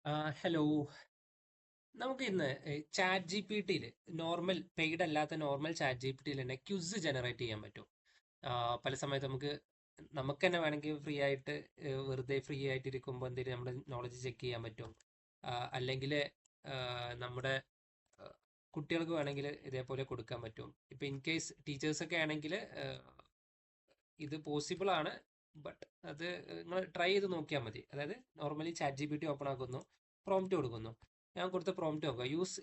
Hello. നമുക്ക് ഇന്ന് chat G P ടിയിൽ നോർമൽ പെയ്ഡ് അല്ലാത്ത നോർമൽ ചാറ്റ് ജി പി ടിയിൽ തന്നെ ക്യുസ് ജനറേറ്റ് ചെയ്യാൻ പറ്റും. പല സമയത്ത് നമുക്ക് തന്നെ വേണമെങ്കിൽ ഫ്രീ ആയിട്ട് വെറുതെ ഫ്രീ ആയിട്ട് ഇരിക്കുമ്പോൾ എന്തെങ്കിലും നമ്മുടെ നോളജ് ചെക്ക് ചെയ്യാൻ പറ്റും. അല്ലെങ്കിൽ നമ്മുടെ ആ, കുട്ടികൾക്ക് വേണമെങ്കിൽ ഇതേപോലെ കൊടുക്കാൻ പറ്റും. ഇപ്പൊ ഇൻ കേസ് ടീച്ചേഴ്സൊക്കെ ആണെങ്കിൽ ഇത് പോസിബിൾ ആണ്. ബട്ട് അത് നിങ്ങൾ ട്രൈ ചെയ്ത് നോക്കിയാൽ മതി. അതായത് normally chat G P T open ആക്കുന്നു, പ്രോംപ്റ്റ് കൊടുക്കുന്നു. ഞാൻ കൊടുത്ത പ്രോംപ്റ്റ് നോക്കുക. Use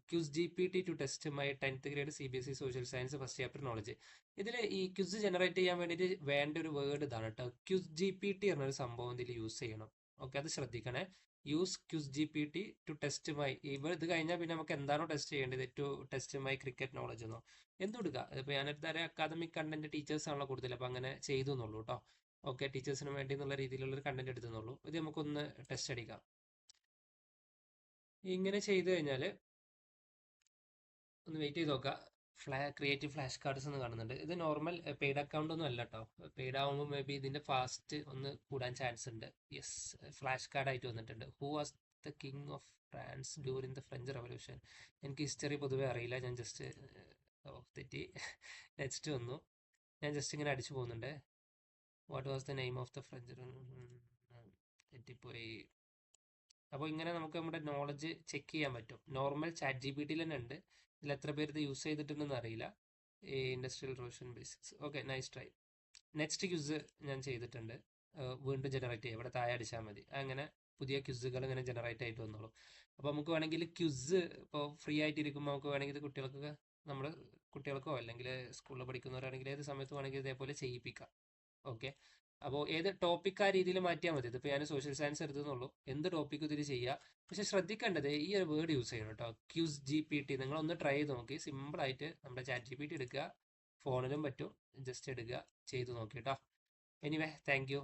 quiz G P T to test my 10th grade C B S E social science first chapter knowledge. ഇതിൽ ഈ ക്യൂസ് ജനറേറ്റ് ചെയ്യാൻ വേണ്ടിയിട്ട് വേണ്ട ഒരു വേർഡ് ഇതാണ് കേട്ടോ. ക്യൂസ് ജി പി ടി എന്നൊരു സംഭവം ഇതിൽ യൂസ് ചെയ്യണം. ഓക്കെ, അത് ശ്രദ്ധിക്കണേ. Use quiz G P T to test my. ഇത് കഴിഞ്ഞാൽ പിന്നെ നമുക്ക് എന്താണോ ടെസ്റ്റ് ചെയ്യേണ്ടത്, to test my cricket knowledge എന്നോ എന്തുകൊടുക്കുക. ഇപ്പൊ ഞാനെടുത്ത അക്കാദമിക് കണ്ടന്റ് ടീച്ചേഴ്സ് ആണല്ലോ കൂടുതൽ, അപ്പൊ അങ്ങനെ ചെയ്തു എന്നുള്ളൂ കേട്ടോ. ഓക്കെ, ടീച്ചേഴ്സിന് വേണ്ടി എന്നുള്ള രീതിയിലുള്ള ഒരു കണ്ടന്റ് എടുത്തുന്നുള്ളൂ. ഇത് നമുക്കൊന്ന് ടെസ്റ്റ് അടിക്കാം. ഇങ്ങനെ ചെയ്തു കഴിഞ്ഞാൽ ഒന്ന് വെയിറ്റ് ചെയ്ത് നോക്കുക. ക്രിയേറ്റീവ് ഫ്ലാഷ് കാർഡ്സ് എന്ന് കാണുന്നുണ്ട്. ഇത് നോർമൽ പെയ്ഡ് അക്കൗണ്ട് ഒന്നും അല്ല കേട്ടോ. പെയ്ഡ് ആകുമ്പോൾ മേ ബി ഇതിന്റെ ഫാസ്റ്റ് ഒന്ന് കൂടാൻ ചാൻസ് ഉണ്ട്. യെസ്, ഫ്ലാഷ് കാർഡ് ആയിട്ട് വന്നിട്ടുണ്ട്. Who was the king of France during the French revolution. എനിക്ക് ഹിസ്റ്ററി പൊതുവെ അറിയില്ല. ഞാൻ ജസ്റ്റ് തെറ്റി. നെക്സ്റ്റ് വന്നു. ഞാൻ ജസ്റ്റ് ഇങ്ങനെ അടിച്ചു പോകുന്നുണ്ട്. What was the name of the French, തെറ്റിപ്പോയി. അപ്പോൾ ഇങ്ങനെ നമുക്ക് നമ്മുടെ നോളജ് ചെക്ക് ചെയ്യാൻ പറ്റും. നോർമൽ ചാറ്റ് ജി പി ടിയിൽ തന്നെ ഉണ്ട്. ഇതിൽ എത്ര പേര് ഇത് യൂസ് ചെയ്തിട്ടുണ്ടെന്ന് അറിയില്ല. ഈ industrial revolution basics. Okay, nice try. Next quiz ഞാൻ ചെയ്തിട്ടുണ്ട്. വീണ്ടും ജനറേറ്റ് ചെയ്യാം. ഇവിടെ താഴെ അടിച്ചാൽ മതി. അങ്ങനെ പുതിയ ക്യൂസുകൾ ഇങ്ങനെ ജനറേറ്റ് ആയിട്ട് വന്നോളും. അപ്പോൾ നമുക്ക് വേണമെങ്കിൽ ക്യൂസ് ഇപ്പോൾ ഫ്രീ ആയിട്ട് ഇരിക്കുമ്പോൾ നമുക്ക് വേണമെങ്കിൽ ഇത് കുട്ടികൾക്ക്, നമ്മുടെ കുട്ടികൾക്കോ അല്ലെങ്കിൽ സ്കൂളിൽ പഠിക്കുന്നവരാണെങ്കിൽ ഏത് സമയത്ത് വേണമെങ്കിൽ ഇതേപോലെ ചെയ്യിപ്പിക്കാം. ഓക്കെ, അപ്പോൾ ഏത് ടോപ്പിക് ആ രീതിയിൽ മാറ്റിയാൽ മതി. ഇതിപ്പോൾ ഞാൻ സോഷ്യൽ സയൻസ് എടുത്തുന്നുള്ളൂ. എന്ത് ടോപ്പിക് ഇതിൽ ചെയ്യുക. പക്ഷെ ശ്രദ്ധിക്കേണ്ടത് ഈ ഒരു വേർഡ് യൂസ് ചെയ്യണം കേട്ടോ. Quiz G P T. നിങ്ങളൊന്ന് ട്രൈ ചെയ്ത് നോക്കി. സിമ്പിൾ ആയിട്ട് നമ്മുടെ ചാറ്റ് ജി പി ടി എടുക്കുക. ഫോണിലും പറ്റും. ജസ്റ്റ് എടുക്കുക, ചെയ്ത് നോക്കി കേട്ടോ. Anyway, thank you.